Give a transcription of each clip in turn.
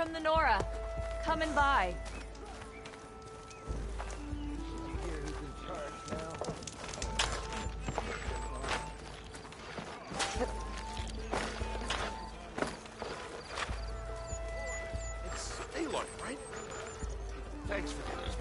from the Nora. Coming by. It's Aloy, right? Thanks for doing this.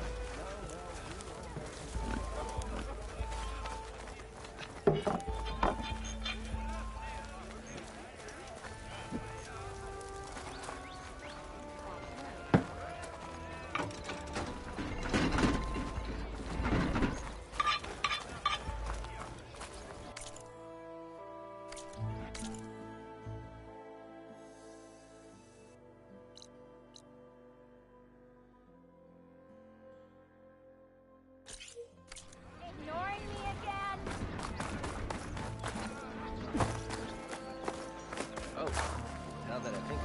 Ignoring me again? Oh, now that I think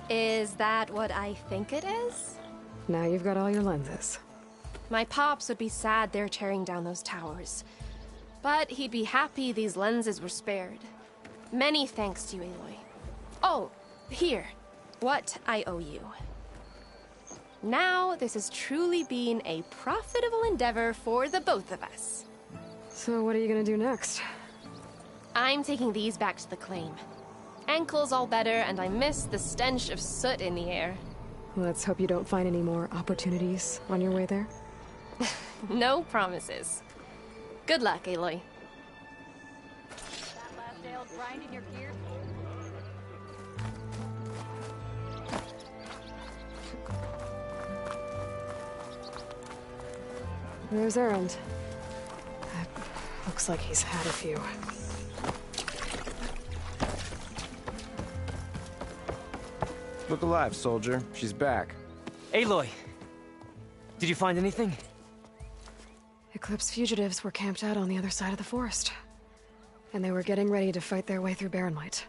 Is that what I think it is? Now you've got all your lenses. My pops would be sad they're tearing down those towers. But he'd be happy these lenses were spared. Many thanks to you, Aloy. Oh, here. What I owe you. Now, this has truly been a profitable endeavor for the both of us. So what are you gonna do next? I'm taking these back to the claim. Ankle's all better, and I miss the stench of soot in the air. Let's hope you don't find any more opportunities on your way there. No promises. Good luck, Aloy. That last ale grind in your gears? There's Erend. Looks like he's had a few. Look alive, soldier. She's back. Aloy! Did you find anything? Eclipse fugitives were camped out on the other side of the forest. And they were getting ready to fight their way through Barren Light.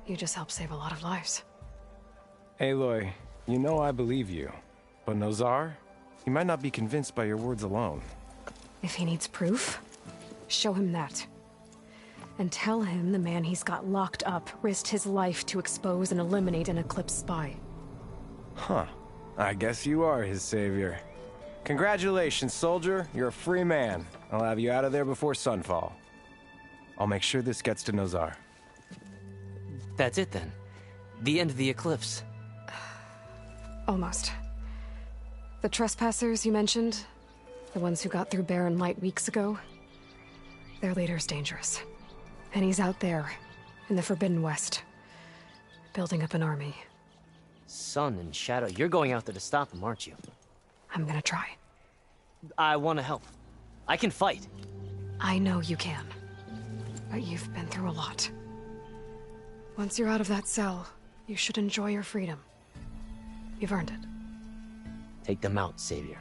You just helped save a lot of lives. Aloy, you know I believe you. But Nozar? He might not be convinced by your words alone. If he needs proof, show him that. And tell him the man he's got locked up risked his life to expose and eliminate an Eclipse spy. Huh. I guess you are his savior. Congratulations, soldier. You're a free man. I'll have you out of there before sunfall. I'll make sure this gets to Nozar. That's it then. The end of the Eclipse. Almost. The trespassers you mentioned, the ones who got through Barren Light weeks ago, their leader's dangerous. And he's out there, in the Forbidden West, building up an army. Sun and Shadow, you're going out there to stop him, aren't you? I'm gonna try. I want to help. I can fight. I know you can. But you've been through a lot. Once you're out of that cell, you should enjoy your freedom. You've earned it. Take them out, Savior.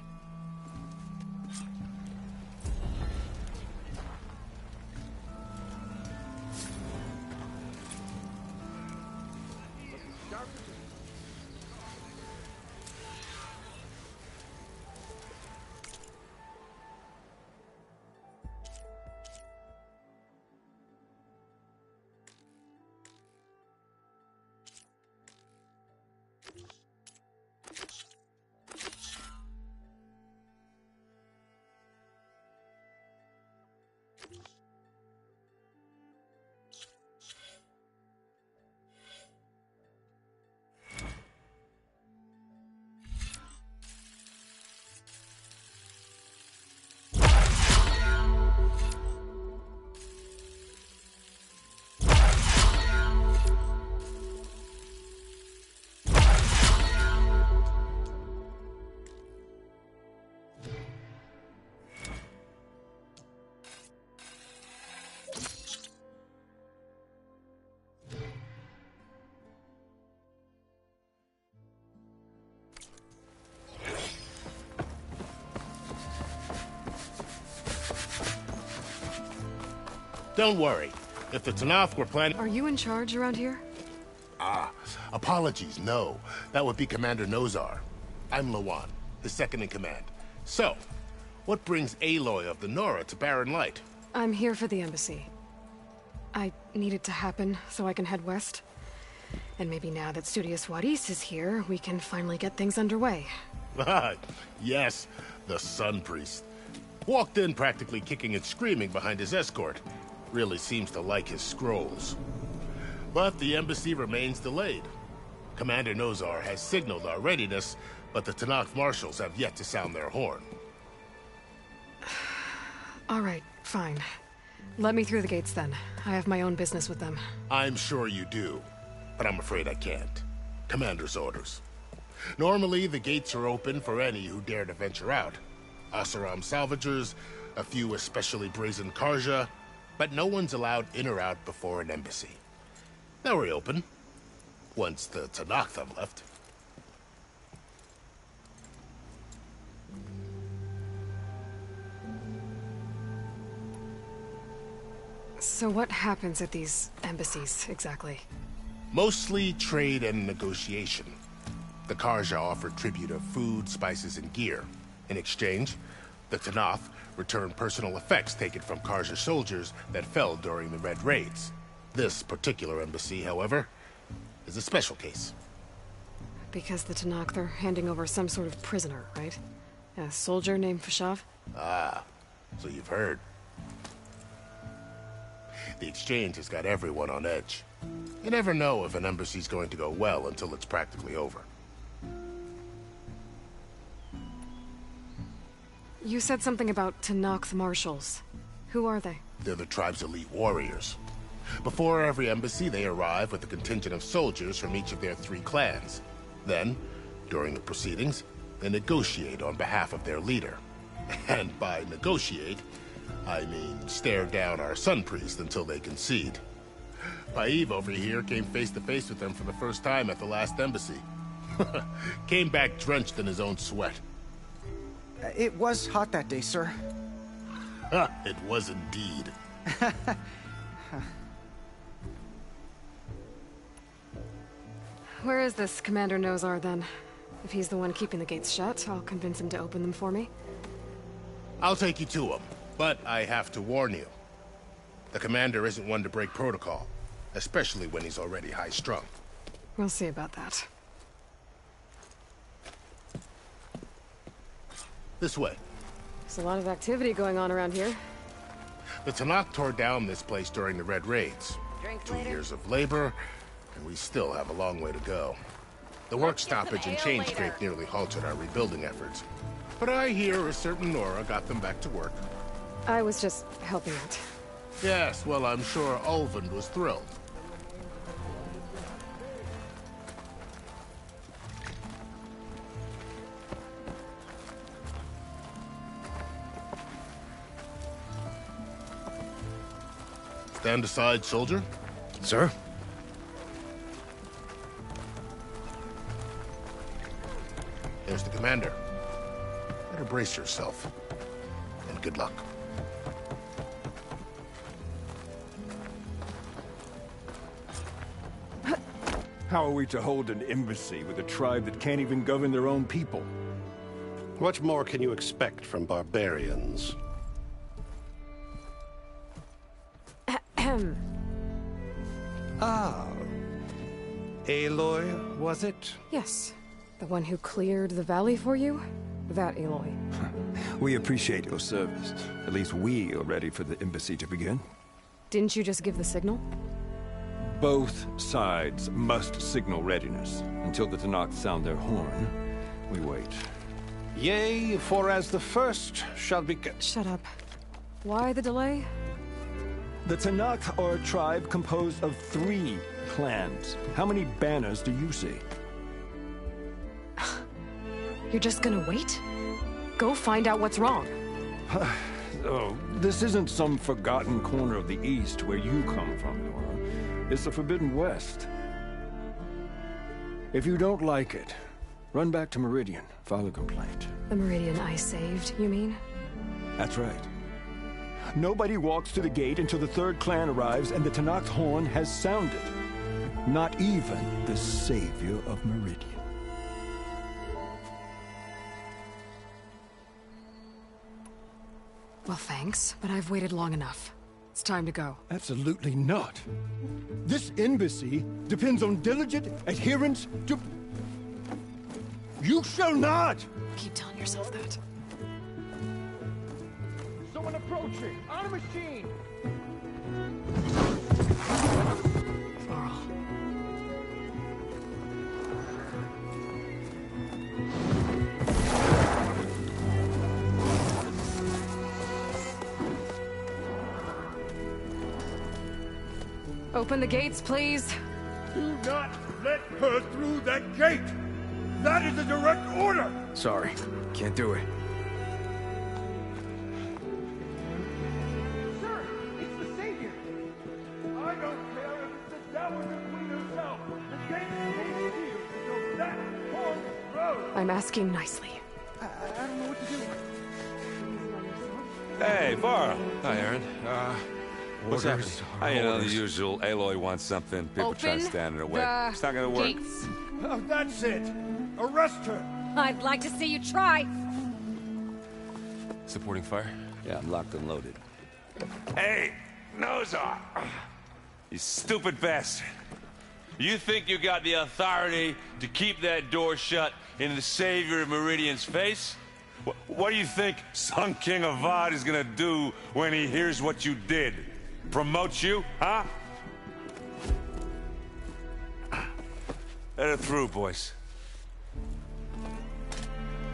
Don't worry. If the Tenakth were planning... Are you in charge around here? Apologies, no. That would be Commander Nozar. I'm Lawan, his second in command. So, what brings Aloy of the Nora to Barren Light? I'm here for the embassy. I need it to happen so I can head west. And maybe now that Studious Juarez is here, we can finally get things underway. Yes, the Sun Priest. Walked in practically kicking and screaming behind his escort. Really seems to like his scrolls. But the embassy remains delayed. Commander Nozar has signaled our readiness, but the Tenakth marshals have yet to sound their horn. All right, fine. Let me through the gates then. I have my own business with them. I'm sure you do, but I'm afraid I can't. Commander's orders. Normally, the gates are open for any who dare to venture out. Oseram salvagers, a few especially brazen Karja, but no one's allowed in or out before an embassy. They'll reopen, once the Tenakth have left. So what happens at these embassies, exactly? Mostly trade and negotiation. The Karja offer tribute of food, spices, and gear. In exchange, the Tenakth return personal effects taken from Karja soldiers that fell during the Red Raids. This particular embassy, however, is a special case. Because the Tenakth are handing over some sort of prisoner, right? A soldier named Fashav? Ah, so you've heard. The exchange has got everyone on edge. You never know if an embassy's going to go well until it's practically over. You said something about Tenakth marshals. Who are they? They're the tribe's elite warriors. Before every embassy, they arrive with a contingent of soldiers from each of their 3 clans. Then, during the proceedings, they negotiate on behalf of their leader. And by negotiate, I mean stare down our Sun Priest until they concede. Paiv over here came face to face with them for the first time at the last embassy. Came back drenched in his own sweat. It was hot that day, sir. It was indeed. Where is this Commander Nozar, then? If he's the one keeping the gates shut, I'll convince him to open them for me. I'll take you to him, but I have to warn you. The commander isn't one to break protocol, especially when he's already high-strung. We'll see about that. This way. There's a lot of activity going on around here. The Tenakth tore down this place during the Red Raids. Drink 2 later? years of labor, and we still have a long way to go. The work stoppage and ale chain later. scrape nearly halted our rebuilding efforts. But I hear a certain Nora got them back to work. I was just helping out. Yes, well, I'm sure Ulvund was thrilled. Stand aside, soldier. Sir? There's the commander. Better brace yourself. And good luck. How are we to hold an embassy with a tribe that can't even govern their own people? What more can you expect from barbarians? Ah. Aloy, was it? Yes. The one who cleared the valley for you? That Aloy. We appreciate your service. At least we are ready for the embassy to begin. Didn't you just give the signal? Both sides must signal readiness. Until the Tenakth sound their horn, we wait. Yea, for as the first shall be... Shut up. Why the delay? The Tenakth are a tribe composed of 3 clans. How many banners do you see? You're just gonna wait? Go find out what's wrong. Oh, this isn't some forgotten corner of the East where you come from, Nora. It's the Forbidden West. If you don't like it, run back to Meridian, file a complaint. The Meridian I saved, you mean? That's right. Nobody walks to the gate until the 3rd clan arrives and the Tenakth horn has sounded. Not even the savior of Meridian. Well, thanks, but I've waited long enough. It's time to go. Absolutely not. This embassy depends on diligent adherence to... You shall not! Keep telling yourself that. Someone approaching! On a machine! Varl. Open the gates, please. Do not let her through that gate! That is a direct order! Sorry, can't do it. Sir, it's the Savior! I don't care if it's the devil or the Queen herself! The gate stays sealed until that horn blows! I'm asking nicely. I don't know what to do. Hey, Varl. Hi, Aaron. What's happening? You know, the usual. Aloy wants something. People try to stand in her way. It's not gonna work. Gates. Oh, that's it! Arrest her! I'd like to see you try. Supporting fire? Yeah, I'm locked and loaded. Hey, Nozar! You stupid bastard. You think you got the authority to keep that door shut in the Savior of Meridian's face? What do you think Sun King Avad is gonna do when he hears what you did? Promote you, huh? Let her through, boys.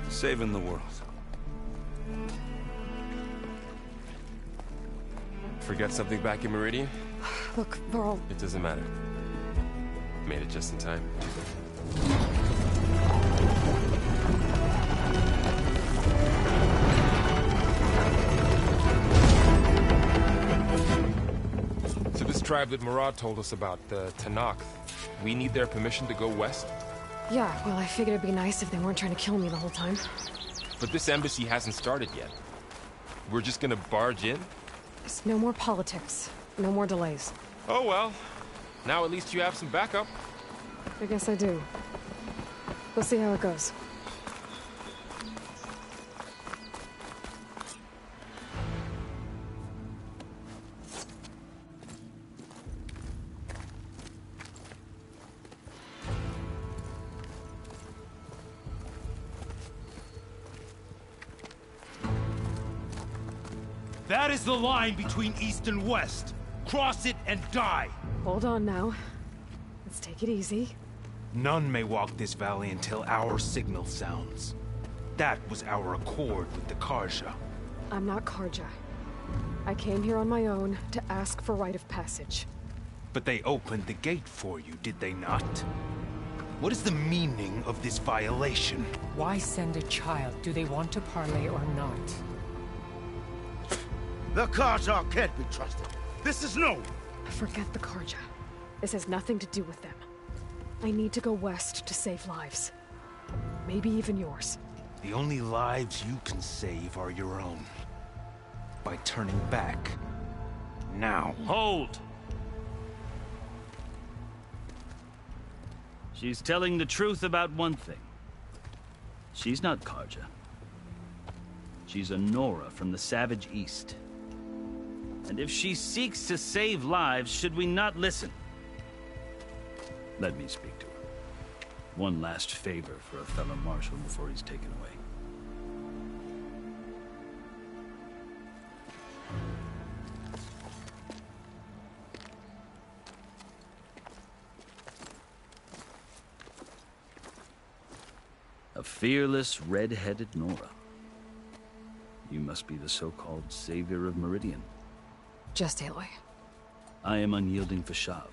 Saving the world. Forget something back in Meridian? Look, Varl. It doesn't matter. Made it just in time. So this tribe that Murad told us about, the Tenakth, we need their permission to go west? Yeah, well, I figured it'd be nice if they weren't trying to kill me the whole time. But this embassy hasn't started yet. We're just gonna barge in? Just no more politics. No more delays. Oh well. Now at least you have some backup. I guess I do. We'll see how it goes. That is the line between East and West. Cross it and die. Hold on now. Let's take it easy. None may walk this valley until our signal sounds. That was our accord with the Carja. I'm not Carja. I came here on my own to ask for rite of passage. But they opened the gate for you, did they not? What is the meaning of this violation? Why send a child? Do they want to parley or not? The Carja can't be trusted. This is no... Forget the Carja. This has nothing to do with them. I need to go west to save lives. Maybe even yours. The only lives you can save are your own. By turning back. Now. Hold! She's telling the truth about one thing. She's not Carja. She's a Nora from the Savage East. And if she seeks to save lives, should we not listen? Let me speak to her. One last favor for a fellow marshal before he's taken away. A fearless, red-headed Nora. You must be the so-called Savior of Meridian. Just Aloy. I am Unyielding Fashav.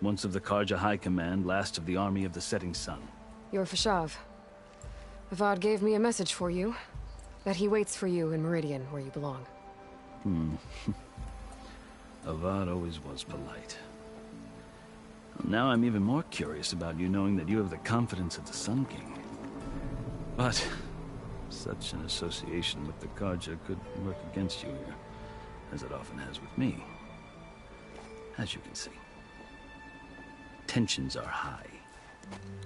Once of the Carja High Command, last of the Army of the Setting Sun. You're Fashav. Avad gave me a message for you. That he waits for you in Meridian, where you belong. Avad always was polite. Now I'm even more curious about you knowing that you have the confidence of the Sun King. But such an association with the Carja could work against you here, as it often has with me. As you can see, tensions are high.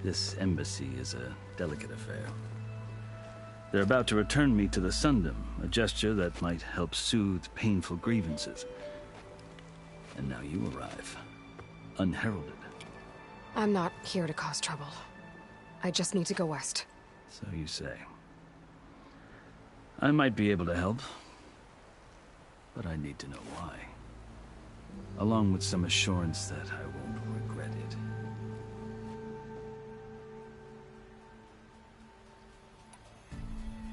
This embassy is a delicate affair. They're about to return me to the Sundom, a gesture that might help soothe painful grievances. And now you arrive, unheralded. I'm not here to cause trouble. I just need to go west. So you say. I might be able to help, but I need to know why. Along with some assurance that I won't regret it.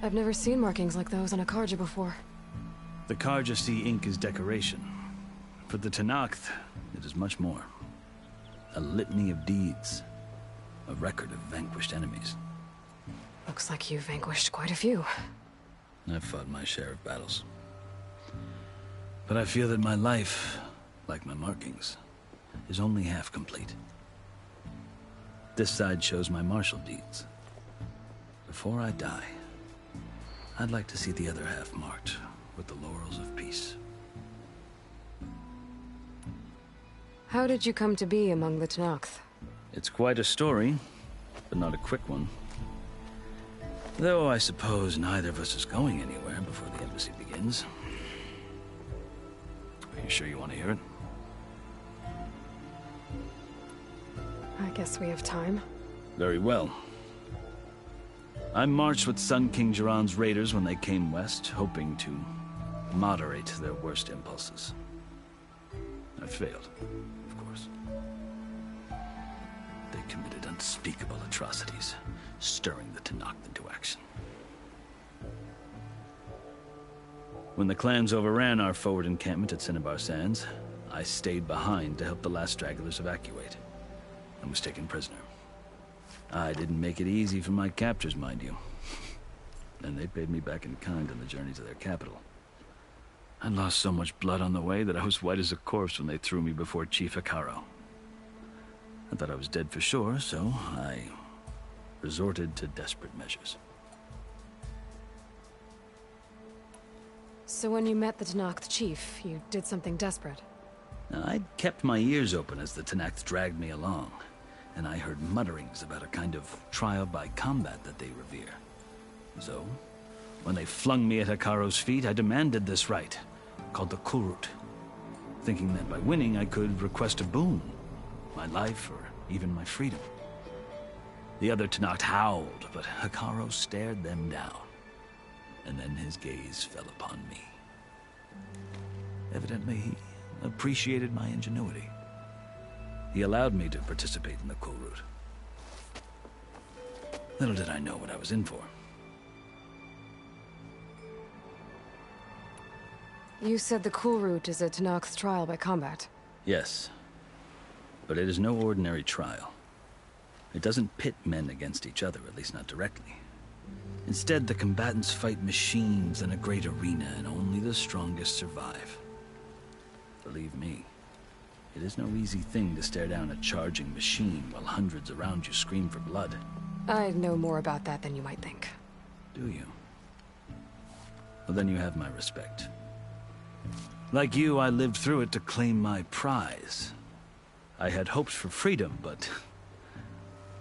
I've never seen markings like those on a Carja before. The Carja see ink as decoration. For the Tenakth, it is much more. A litany of deeds. A record of vanquished enemies. Looks like you've vanquished quite a few. I've fought my share of battles. But I feel that my life, like my markings, is only half complete. This side shows my martial deeds. Before I die, I'd like to see the other half marked with the laurels of peace. How did you come to be among the Tenakth? It's quite a story, but not a quick one. Though I suppose neither of us is going anywhere before the embassy begins. Are you sure you want to hear it? I guess we have time. Very well. I marched with Sun King Jiran's raiders when they came west, hoping to moderate their worst impulses. I failed, of course. They committed unspeakable atrocities, stirring the Tenakth into action. When the clans overran our forward encampment at Cinnabar Sands, I stayed behind to help the last stragglers evacuate, and was taken prisoner. I didn't make it easy for my captors, mind you. And they paid me back in kind on the journey to their capital. I lost so much blood on the way that I was white as a corpse when they threw me before Chief Hekarro. I thought I was dead for sure, so I resorted to desperate measures. So when you met the Tenakth chief, you did something desperate? Now, I'd kept my ears open as the Tenakth dragged me along, and I heard mutterings about a kind of trial by combat that they revere. So, when they flung me at Hekarro's feet, I demanded this right, called the Kulrut, thinking that by winning I could request a boon, my life or even my freedom. The other Tenakth howled, but Hekarro stared them down, and then his gaze fell upon me. Evidently, he appreciated my ingenuity. He allowed me to participate in the Kulrut. Little did I know what I was in for. You said the Kulrut is a Tenakth trial by combat. Yes, but it is no ordinary trial. It doesn't pit men against each other, at least not directly. Instead, the combatants fight machines in a great arena, and only the strongest survive. Believe me, it is no easy thing to stare down a charging machine while hundreds around you scream for blood. I know more about that than you might think. Do you? Well, then you have my respect. Like you, I lived through it to claim my prize. I had hopes for freedom, but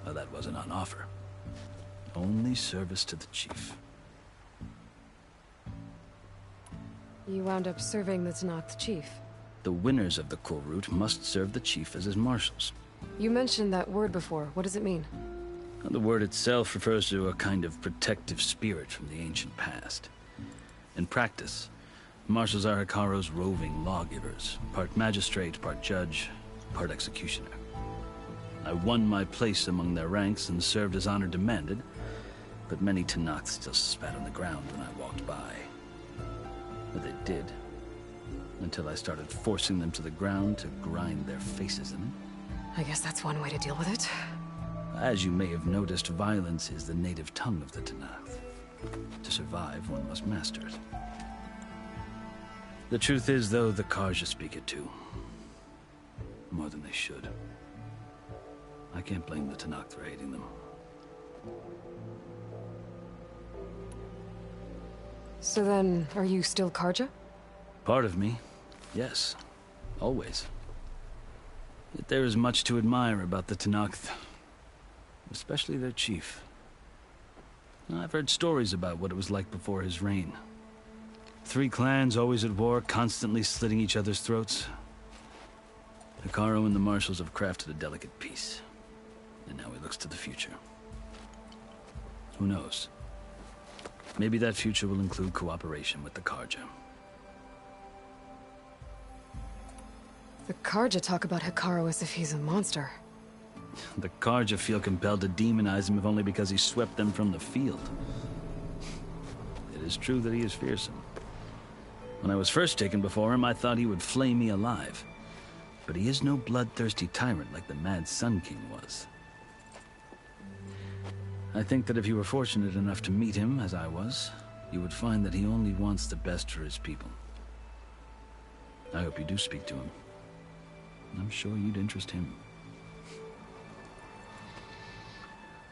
well, that wasn't on offer. Only service to the chief. You wound up serving the Tenakth chief. The winners of the Kulrut must serve the chief as his marshals. You mentioned that word before. What does it mean? The word itself refers to a kind of protective spirit from the ancient past. In practice, marshals are Hekarro's roving lawgivers, part magistrate, part judge, part executioner. I won my place among their ranks and served as honor demanded, but many Tenakth still spat on the ground when I walked by. But they did, until I started forcing them to the ground to grind their faces in it. I guess that's one way to deal with it. As you may have noticed, violence is the native tongue of the Tenakth. To survive, one must master it. The truth is, though, the Carja speak it too. More than they should. I can't blame the Tenakth for hating them. So then, are you still Carja? Part of me, yes. Always. Yet there is much to admire about the Tenakth. Especially their chief. I've heard stories about what it was like before his reign. 3 clans always at war, constantly slitting each other's throats. Hekarro and the Marshals have crafted a delicate peace. And now he looks to the future. Who knows? Maybe that future will include cooperation with the Carja. The Carja talk about Hekarro as if he's a monster. The Carja feel compelled to demonize him if only because he swept them from the field. It is true that he is fearsome. When I was first taken before him, I thought he would flay me alive. But he is no bloodthirsty tyrant like the Mad Sun King was. I think that if you were fortunate enough to meet him, as I was, you would find that he only wants the best for his people. I hope you do speak to him. I'm sure you'd interest him.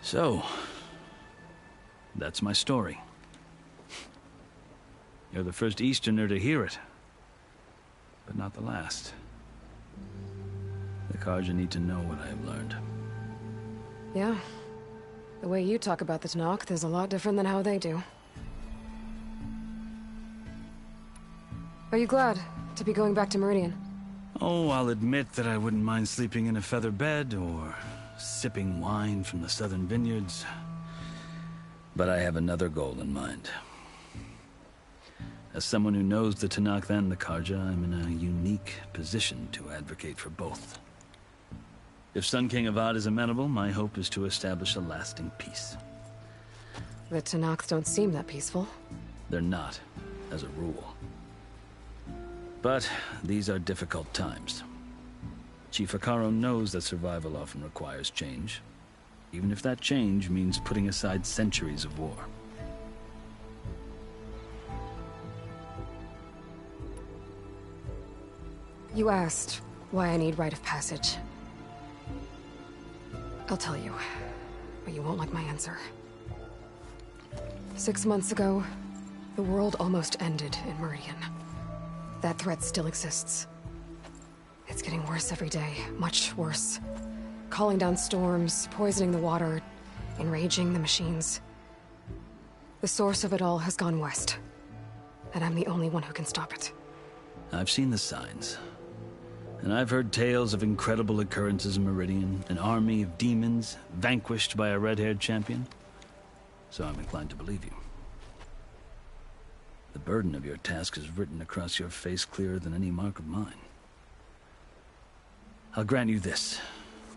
So, that's my story. You're the first Easterner to hear it, but not the last. The Carja need to know what I have learned. Yeah. The way you talk about the Tenakth is a lot different than how they do. Are you glad to be going back to Meridian? Oh, I'll admit that I wouldn't mind sleeping in a feather bed or sipping wine from the southern vineyards. But I have another goal in mind. As someone who knows the Tenakth and the Carja, I'm in a unique position to advocate for both. If Sun King Avad is amenable, my hope is to establish a lasting peace. The Tenakth don't seem that peaceful. They're not, as a rule. But these are difficult times. Chief Hekarro knows that survival often requires change, even if that change means putting aside centuries of war. You asked why I need rite of passage. I'll tell you, but you won't like my answer. 6 months ago, the world almost ended in Meridian. That threat still exists. It's getting worse every day, much worse. Calling down storms, poisoning the water, enraging the machines. The source of it all has gone west, and I'm the only one who can stop it. I've seen the signs. And I've heard tales of incredible occurrences in Meridian, an army of demons vanquished by a red-haired champion. So I'm inclined to believe you. The burden of your task is written across your face clearer than any mark of mine. I'll grant you this,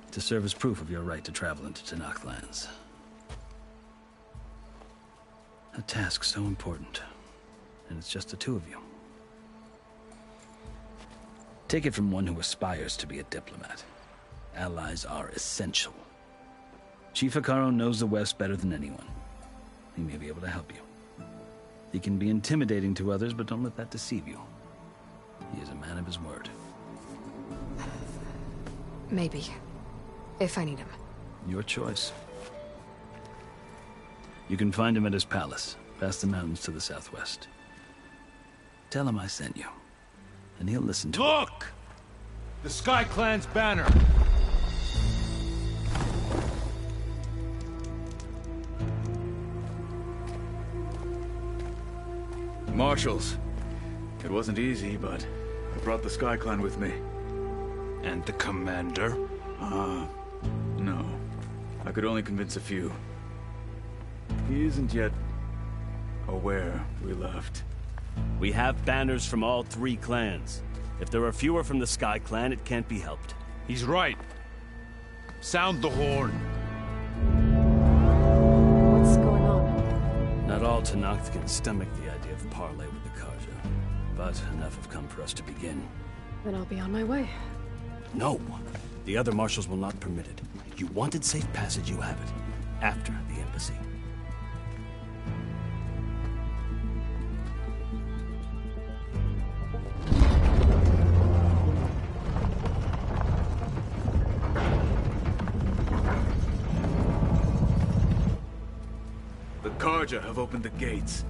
to serve as proof of your right to travel into Tenakth lands. A task so important, and it's just the two of you. Take it from one who aspires to be a diplomat. Allies are essential. Chief Hekarro knows the West better than anyone. He may be able to help you. He can be intimidating to others, but don't let that deceive you. He is a man of his word. Maybe. If I need him. Your choice. You can find him at his palace, past the mountains to the southwest. Tell him I sent you, and he'll listen to Look! The Sky Clan's banner! Marshals. It wasn't easy, but I brought the Sky Clan with me. And the commander? No. I could only convince a few. He isn't yet aware we left. We have banners from all 3 clans. If there are fewer from the Sky Clan, it can't be helped. He's right. Sound the horn. What's going on? Not all Tenakth can stomach the idea of parley with the Carja, but enough have come for us to begin. Then I'll be on my way. No, the other marshals will not permit it. You wanted safe passage, you have it. After the embassy. The Carja have opened the gates.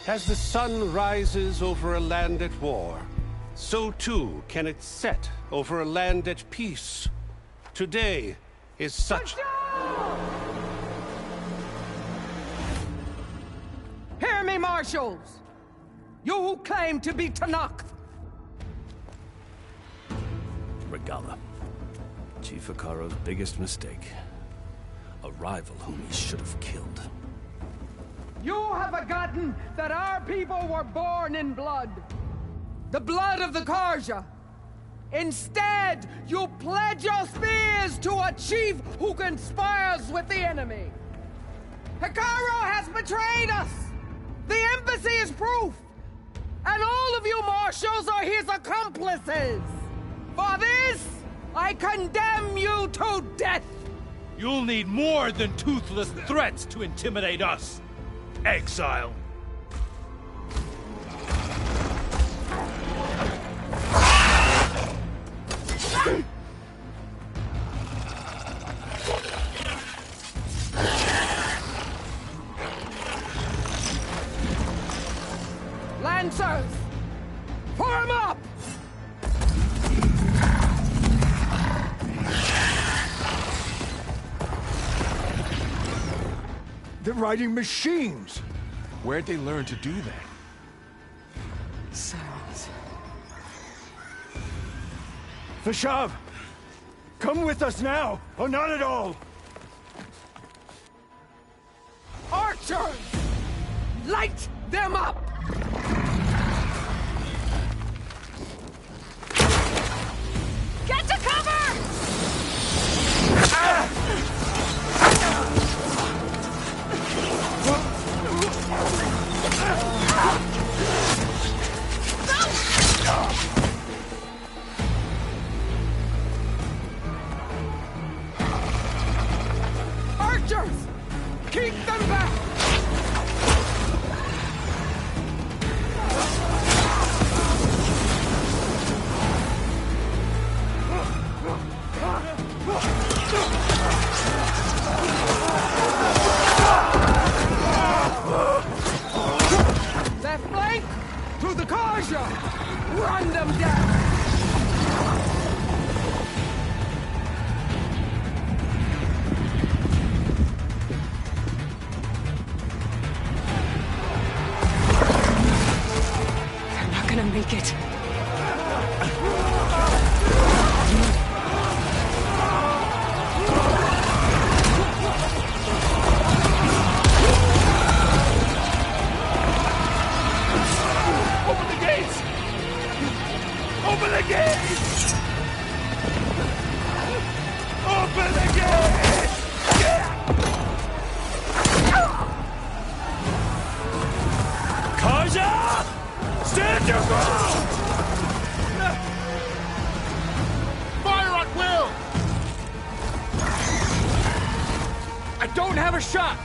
As the sun rises over a land at war, so too can it set over a land at peace. Today is such... Hear me, marshals! You who claim to be Tenakth! Regalla. Chief Hekarro's biggest mistake. A rival whom he should have killed. You have forgotten that our people were born in blood. The blood of the Carja. Instead, you pledge your spears to a chief who conspires with the enemy. Hekarro has betrayed us! The embassy is proof! And all of you marshals are his accomplices! For this, I condemn you to death! You'll need more than toothless threats to intimidate us. Exile. Lancers! Form up! They're riding machines! Where'd they learn to do that? Silence. Fashav! Come with us now, or not at all! Archers! Light them up! Get to cover! Archers! Keep them back! Left flank! To the Carja! Run them down! They're not gonna make it. Open the gates! Open the gates! Open the gates! Carja! Stand your ground! Fire at will! I don't have a shot!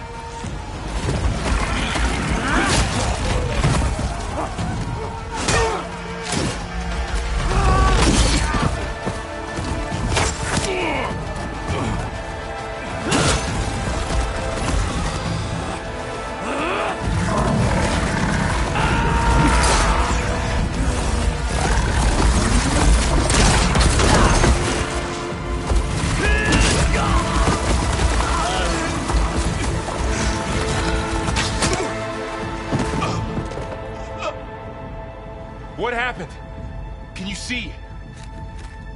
What happened? Can you see?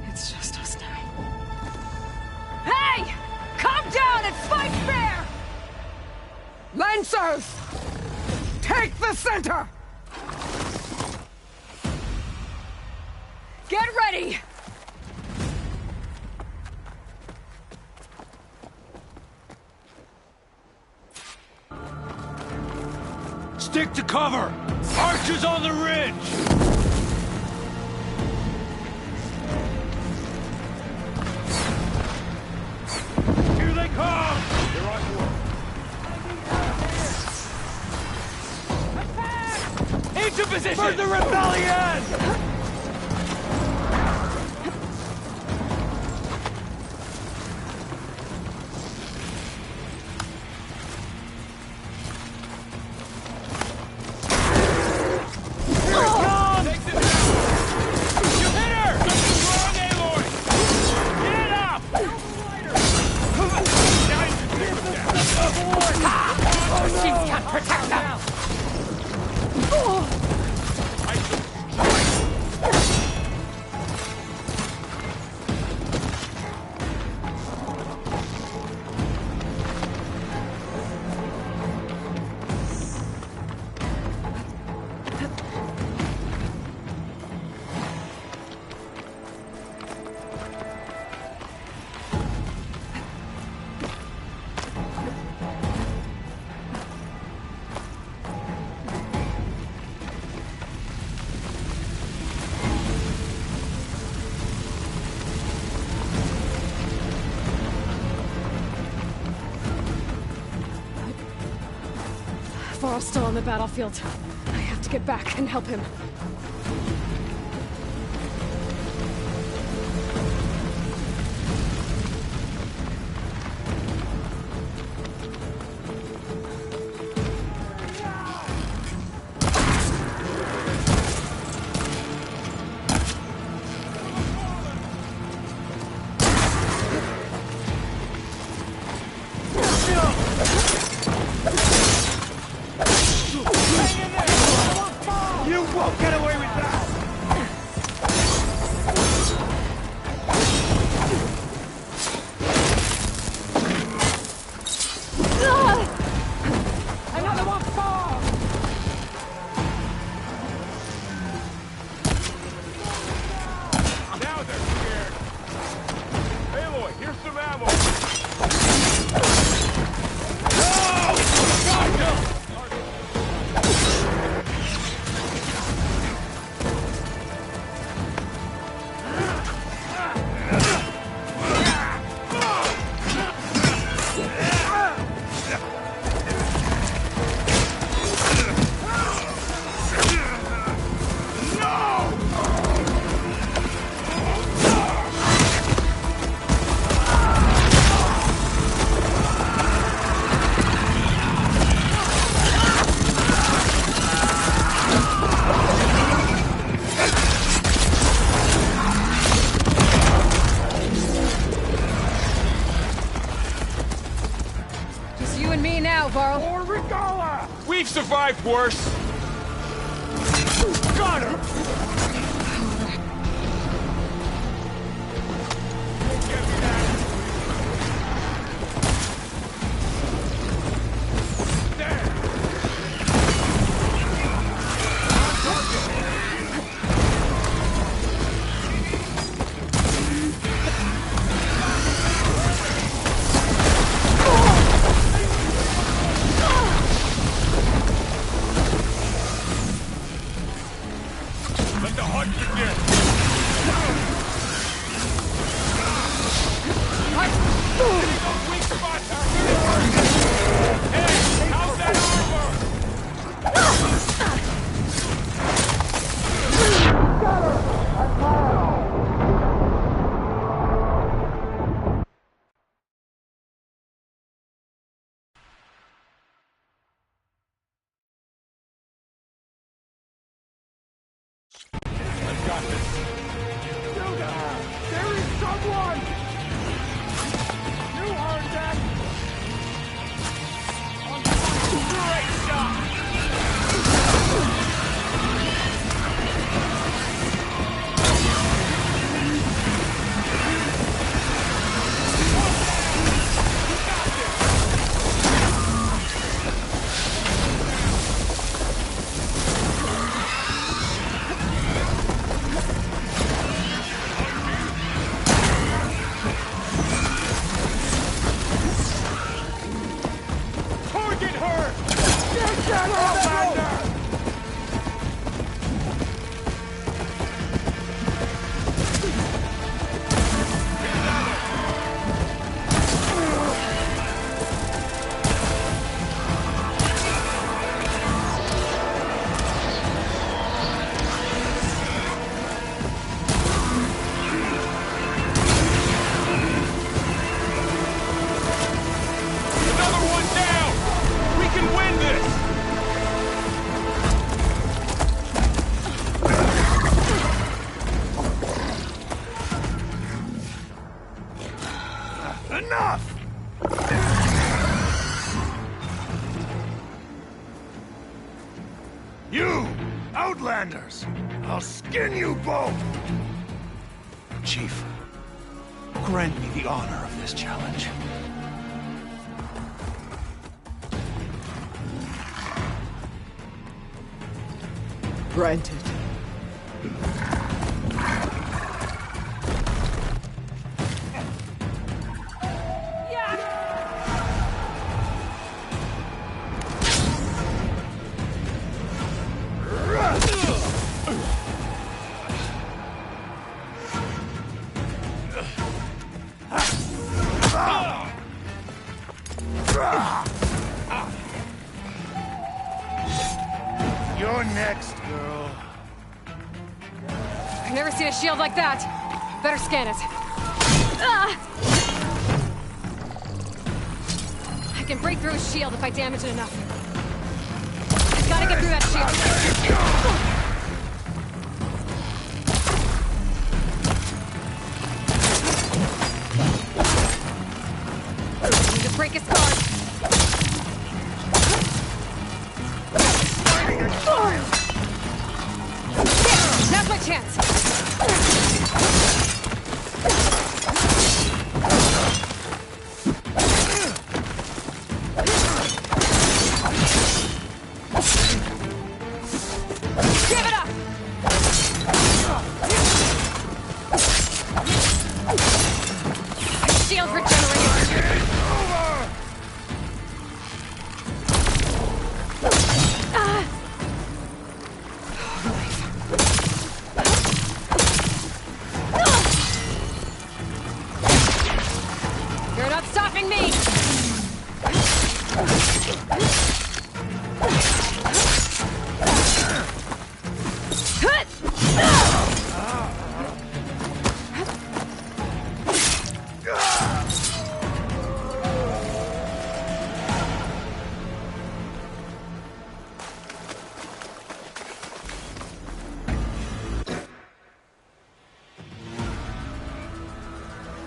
It's just us now. Hey! Calm down and fight fair! Lancers! Take the center! Get ready! Stick to cover! Archers on the ridge! Here they come! They're on board. Into position! For the rebellion! Sakarov's still on the battlefield. I have to get back and help him. We've survived worse! Got her! You! Outlanders! I'll skin you both! Chief, grant me the honor of this challenge. Granted. next, girl. I've never seen a shield like that. Better scan it. Ah! I can break through his shield if I damage it enough. I gotta get through that shield. Break his guard. Now's my chance. Give it up. My shield regenerated. You're not stopping me!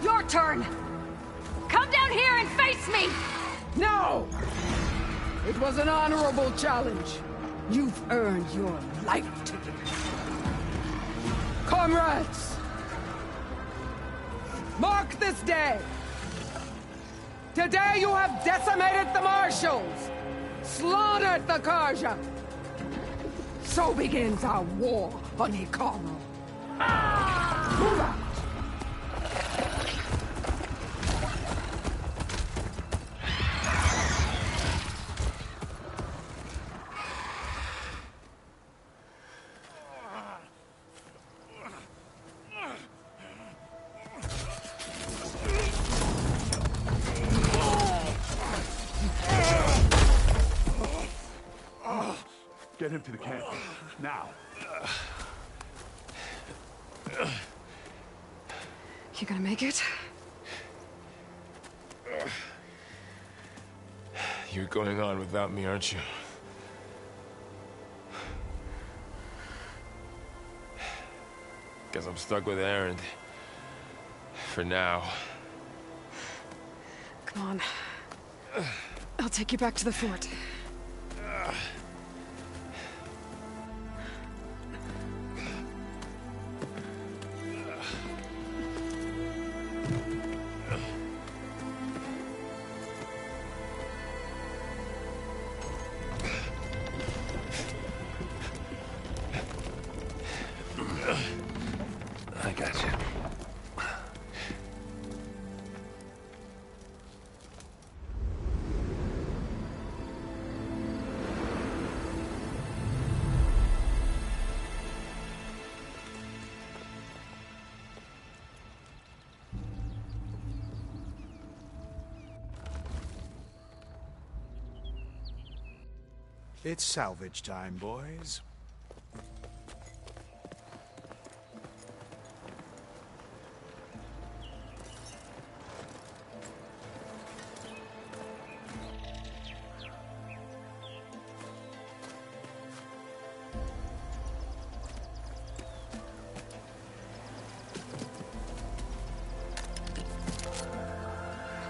Your turn! Come down here and face me! No! It was an honorable challenge. You've earned your life ticket. Comrades! Mark this day! Today you have decimated the Marshals! Slaughtered the Karja! So begins our war on Hikaru. Move out! Get him to the camp. Now. You gonna make it? You're going on without me, aren't you? Guess I'm stuck with Erend. For now. Come on. I'll take you back to the fort. I got you. It's salvage time, boys.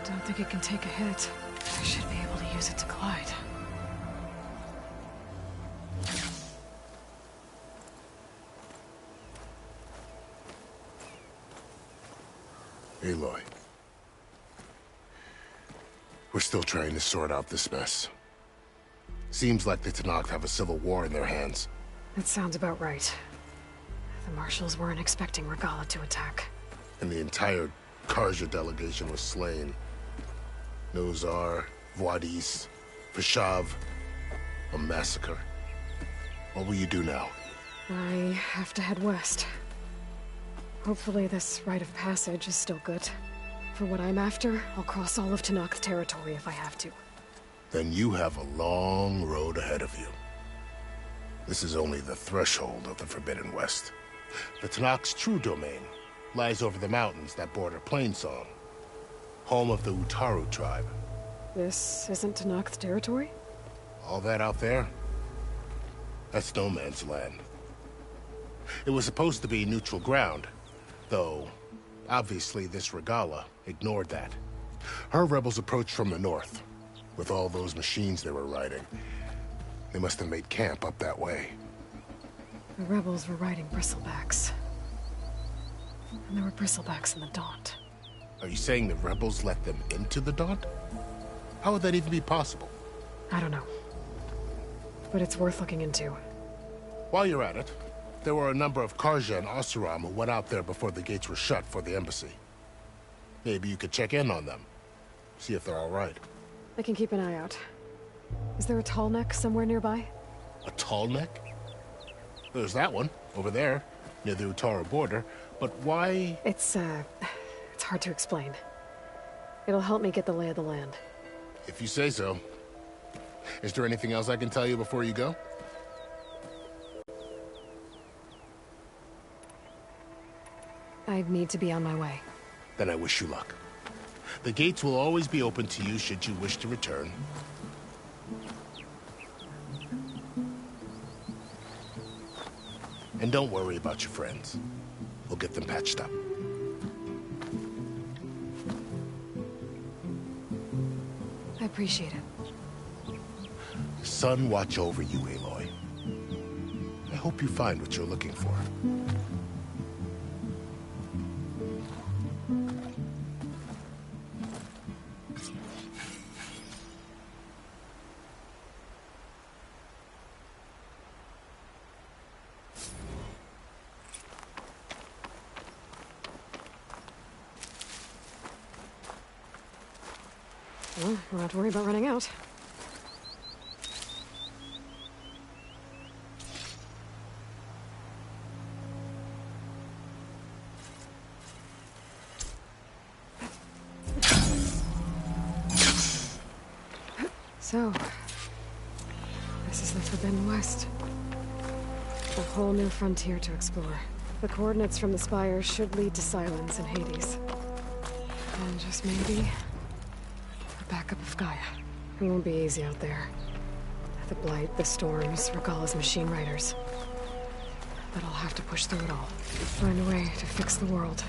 Don't think it can take a hit. I should be able to use it to glide. Aloy. We're still trying to sort out this mess. Seems like the Tenakth have a civil war in their hands. That sounds about right. The Marshals weren't expecting Regalla to attack. And the entire Karja delegation was slain. Nozar, Vuadis, Vishav. A massacre. What will you do now? I have to head west. Hopefully this rite of passage is still good. For what I'm after, I'll cross all of Tenakth territory if I have to. Then you have a long road ahead of you. This is only the threshold of the Forbidden West. The Tenakth's true domain lies over the mountains that border Plainsong, home of the Utaru tribe. This isn't Tenakth territory? All that out there? That's no man's land. It was supposed to be neutral ground, though obviously this Regalla ignored that. Her rebels approached from the north, with all those machines they were riding. They must have made camp up that way. The rebels were riding bristlebacks. And there were bristlebacks in the Daunt. Are you saying the rebels let them into the Daunt? How would that even be possible? I don't know. But it's worth looking into. While you're at it, there were a number of Carja and Oseram who went out there before the gates were shut for the embassy. Maybe you could check in on them. See if they're all right. I can keep an eye out. Is there a tall neck somewhere nearby? A tall neck? There's that one, over there, near the Utaru border. But why? It's hard to explain. It'll help me get the lay of the land. If you say so. Is there anything else I can tell you before you go? I need to be on my way. Then I wish you luck. The gates will always be open to you should you wish to return. And don't worry about your friends. We'll get them patched up. I appreciate it. Sun watch over you, Aloy. I hope you find what you're looking for. Well, don't have to worry about running out. So, this is the Forbidden West. A whole new frontier to explore. The coordinates from the spire should lead to Silence and Hades. And just maybe backup of Gaia. It won't be easy out there. The Blight, the Storms, Regalla's machine riders. But I'll have to push through it all. Find a way to fix the world.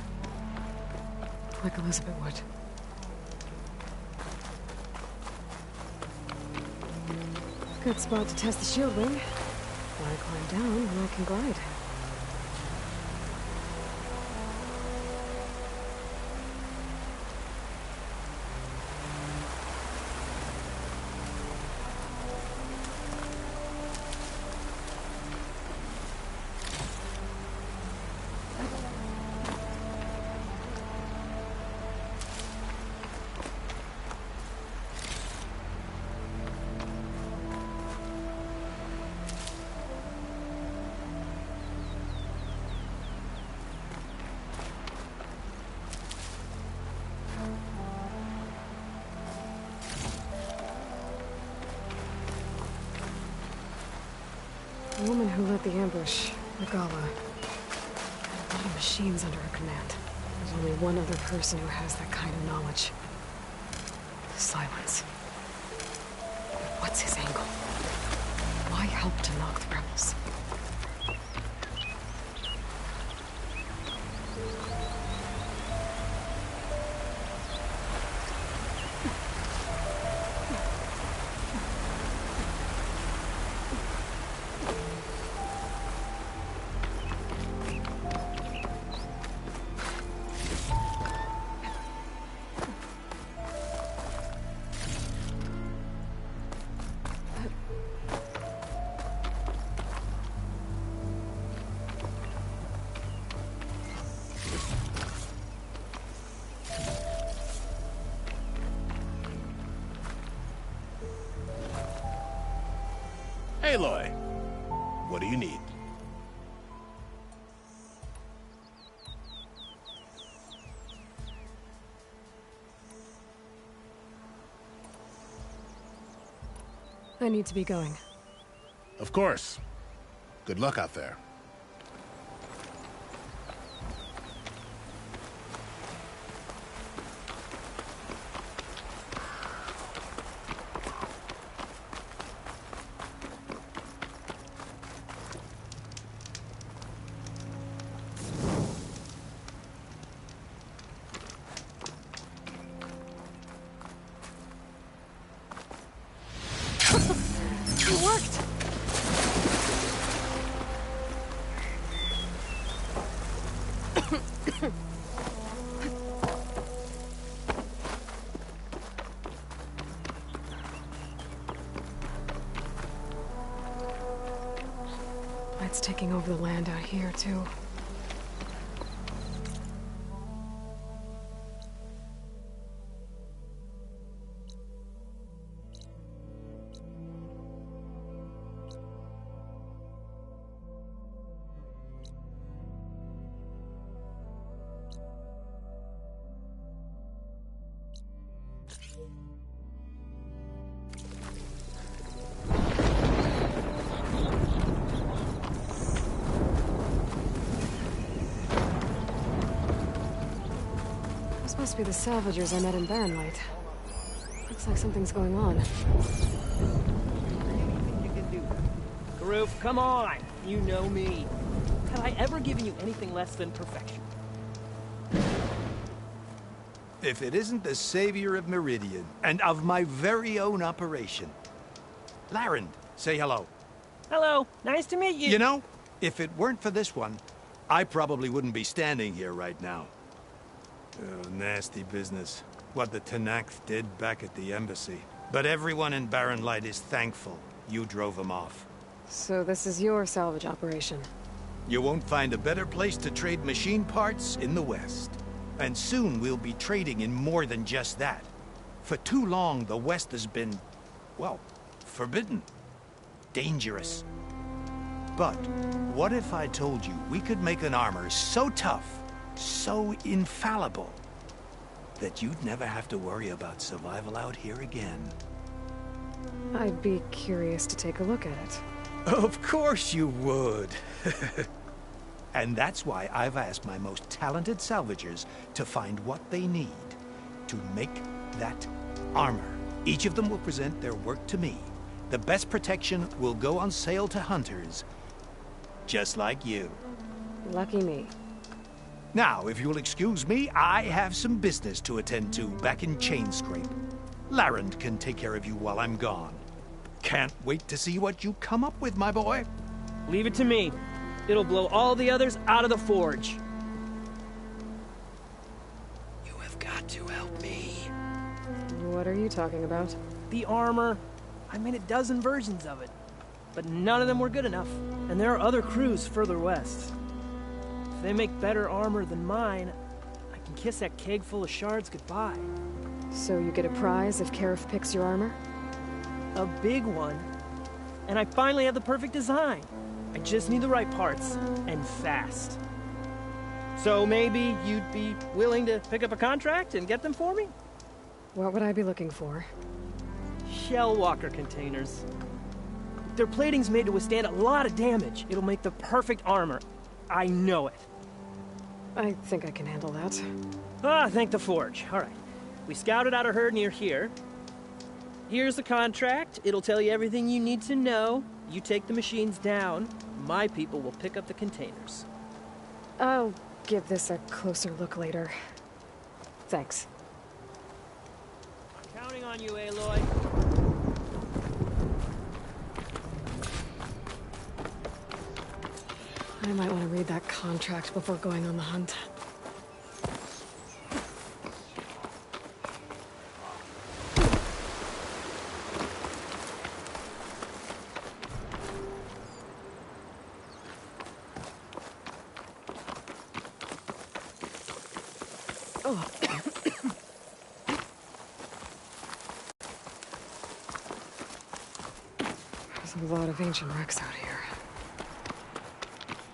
Like Elizabeth would. Good spot to test the shield wing. Why climb down when I can glide? The woman who led the ambush, Regalla, had a lot of machines under her command. There's only one other person who has that kind of knowledge. Silence. But what's his angle? Why help to knock the rebels? Aloy, what do you need? I need to be going. Of course. Good luck out there. It worked! Light's taking over the land out here, too. This must be the salvagers I met in Barren Light. Looks like something's going on. Karuf, come on! You know me. Have I ever given you anything less than perfection? If it isn't the savior of Meridian, and of my very own operation. Larend, say hello. Hello, nice to meet you. You know, if it weren't for this one, I probably wouldn't be standing here right now. Oh, nasty business. What the Tenakth did back at the embassy. But everyone in Barren Light is thankful you drove them off. So this is your salvage operation? You won't find a better place to trade machine parts in the West. And soon we'll be trading in more than just that. For too long, the West has been, well, forbidden. Dangerous. But what if I told you we could make an armor so tough, so infallible, that you'd never have to worry about survival out here again? I'd be curious to take a look at it. Of course you would. And that's why I've asked my most talented salvagers to find what they need to make that armor. Each of them will present their work to me. The best protection will go on sale to hunters, just like you. Lucky me. Now, if you'll excuse me, I have some business to attend to back in Chainscrape. Larend can take care of you while I'm gone. Can't wait to see what you come up with, my boy. Leave it to me. It'll blow all the others out of the forge. You have got to help me. What are you talking about? The armor. I made a dozen versions of it, but none of them were good enough. And there are other crews further west. If they make better armor than mine, I can kiss that keg full of shards goodbye. So you get a prize if Karif picks your armor? A big one. And I finally have the perfect design. I just need the right parts, and fast. So maybe you'd be willing to pick up a contract and get them for me? What would I be looking for? Shellwalker containers. Their plating's made to withstand a lot of damage. It'll make the perfect armor. I know it. I think I can handle that. Ah, thank the Forge. All right. We scouted out a herd near here. Here's the contract. It'll tell you everything you need to know. You take the machines down. My people will pick up the containers. I'll give this a closer look later. Thanks. I'm counting on you, Aloy. I might want to read that contract before going on the hunt. There's a lot of ancient wrecks out here.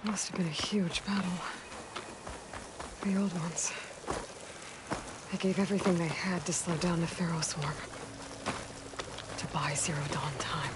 Must have been a huge battle. The old ones. They gave everything they had to slow down the Pharaoh swarm. To buy Zero Dawn time.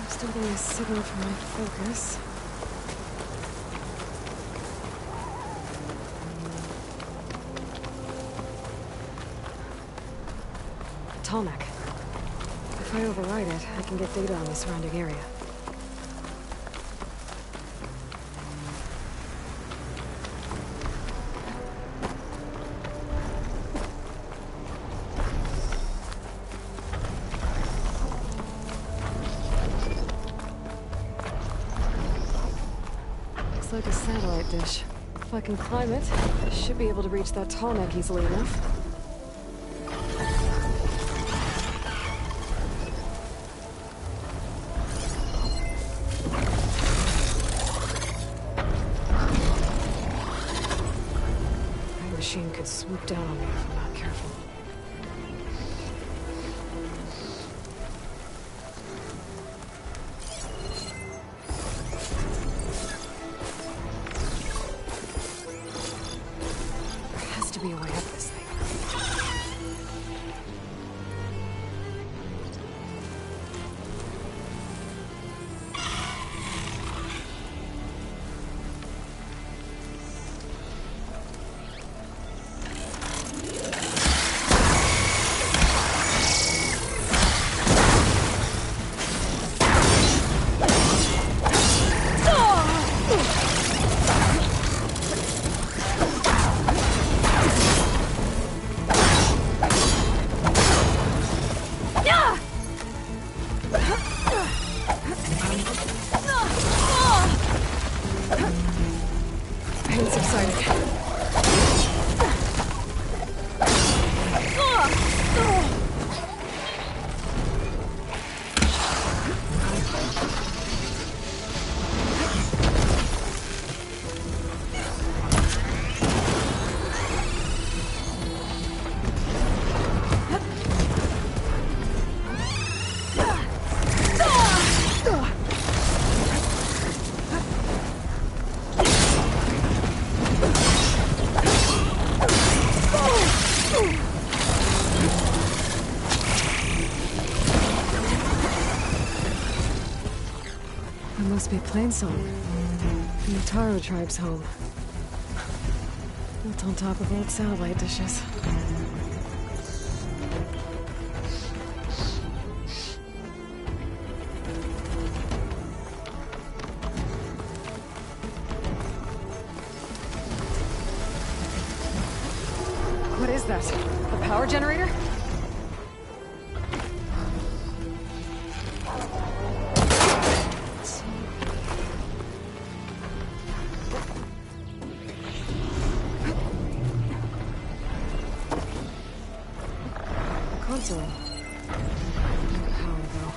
Still getting a signal from my focus. Tallneck. If I override it, I can get data on the surrounding area. Looks like a satellite dish. If I can climb it, I should be able to reach that Tallneck easily enough. Could swoop down on me if I'm not careful. There has to be a way up this thing. Pain subsided. Must be Plainsong, the Taro tribe's home. Built on top of old satellite dishes. What is that? A power generator? Console. No power, though.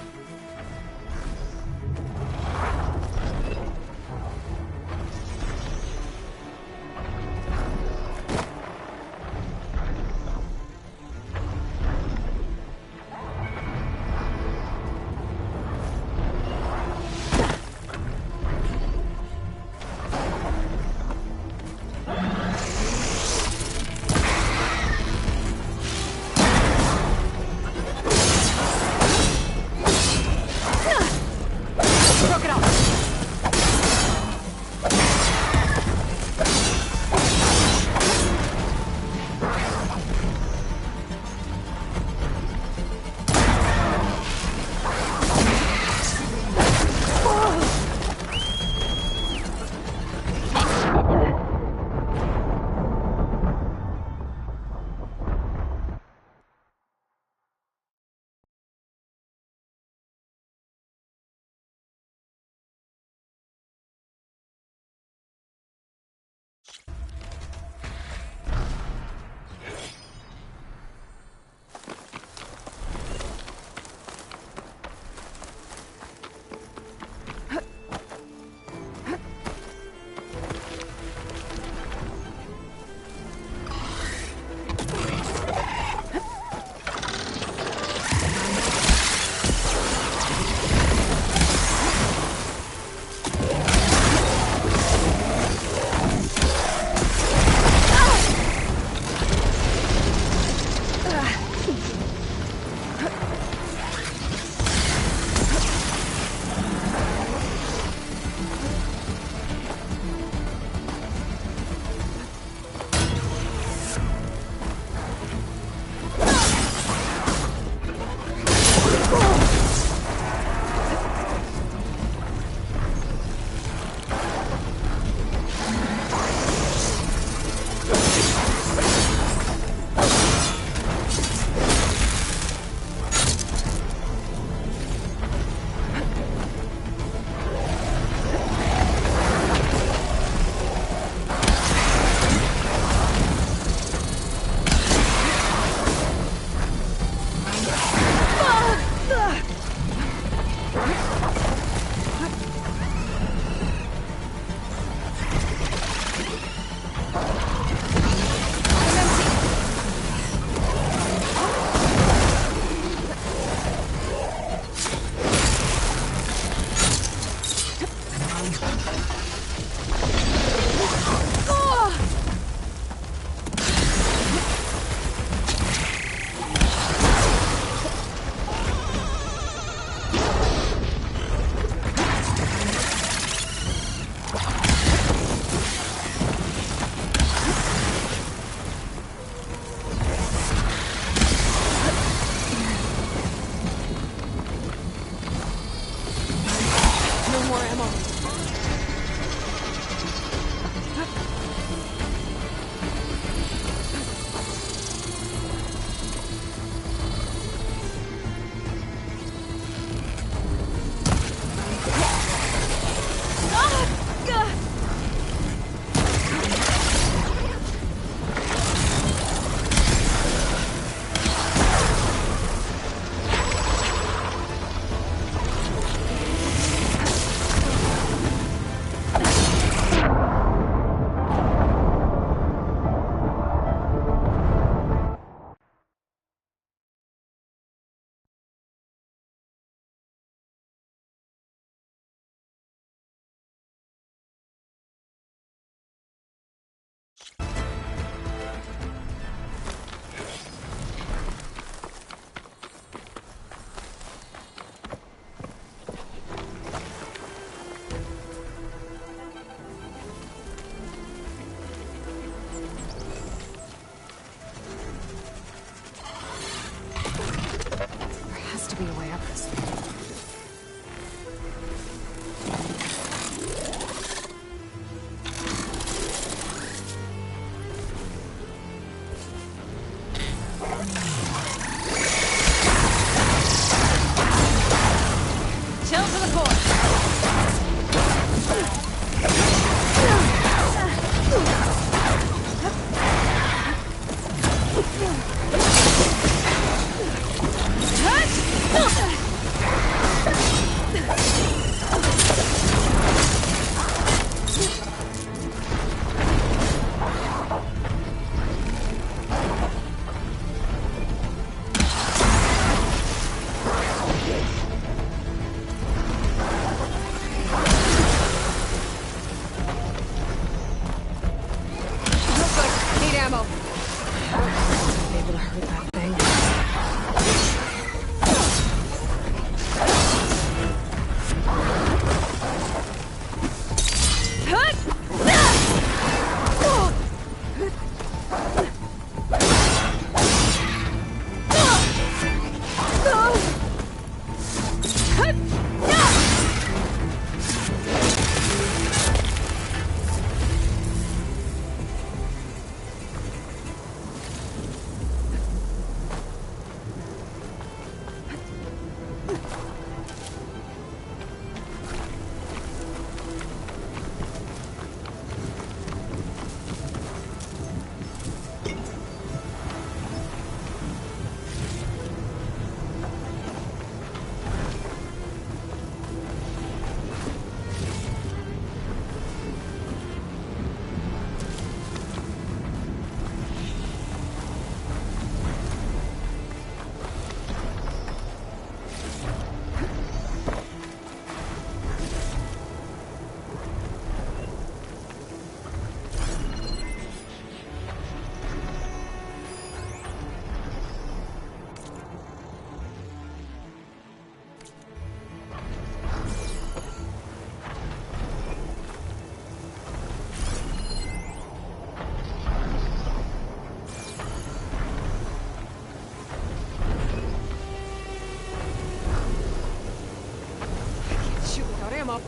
There has to be a way up this thing. Chill to the core. Need ammo. Be able to hurt that thing. Shoot without ammo.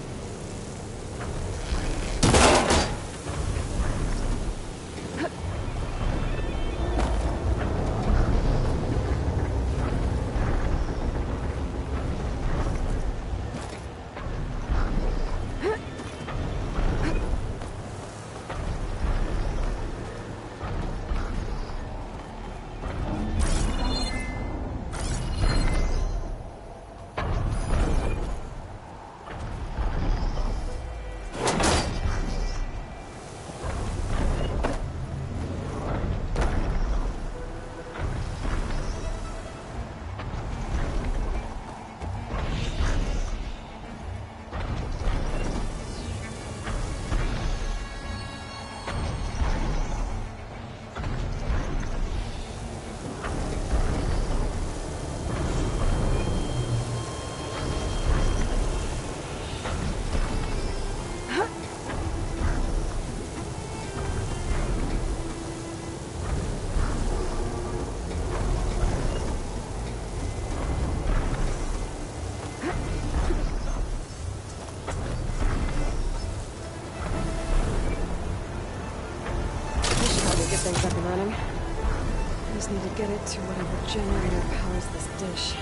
Get things up and running. I just need to get it to whatever generator powers this dish.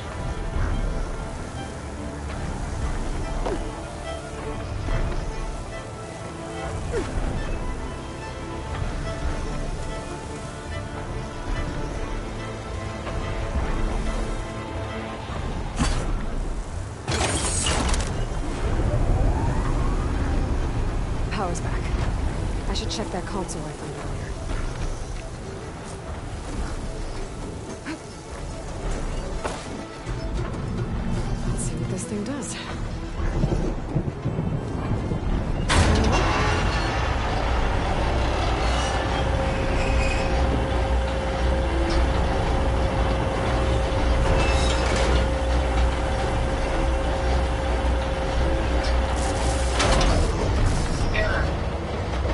Power's back. I should check that console I found earlier. Let's see what this thing does.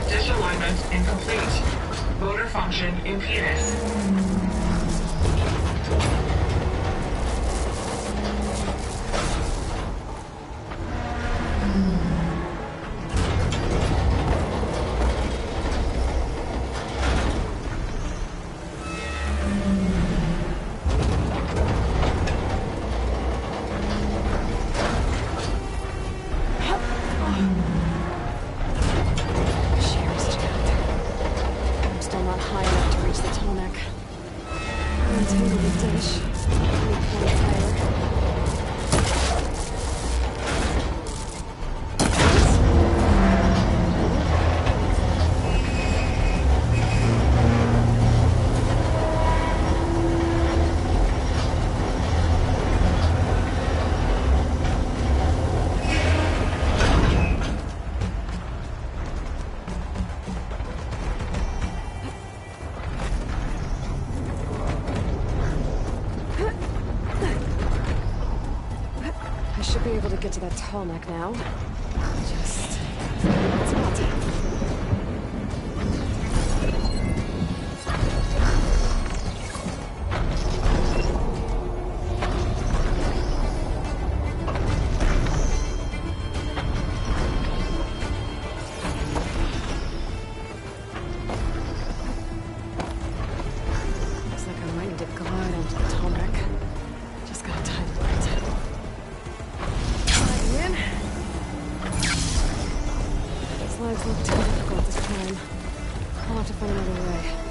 Disalignment incomplete. Motor function impeded. Should be able to get to that Tallneck now. Just... it's about time. Looks like I'm ready to glide onto the Tallneck. Just gotta time it right. These lives look too difficult this time. I'll have to find another way.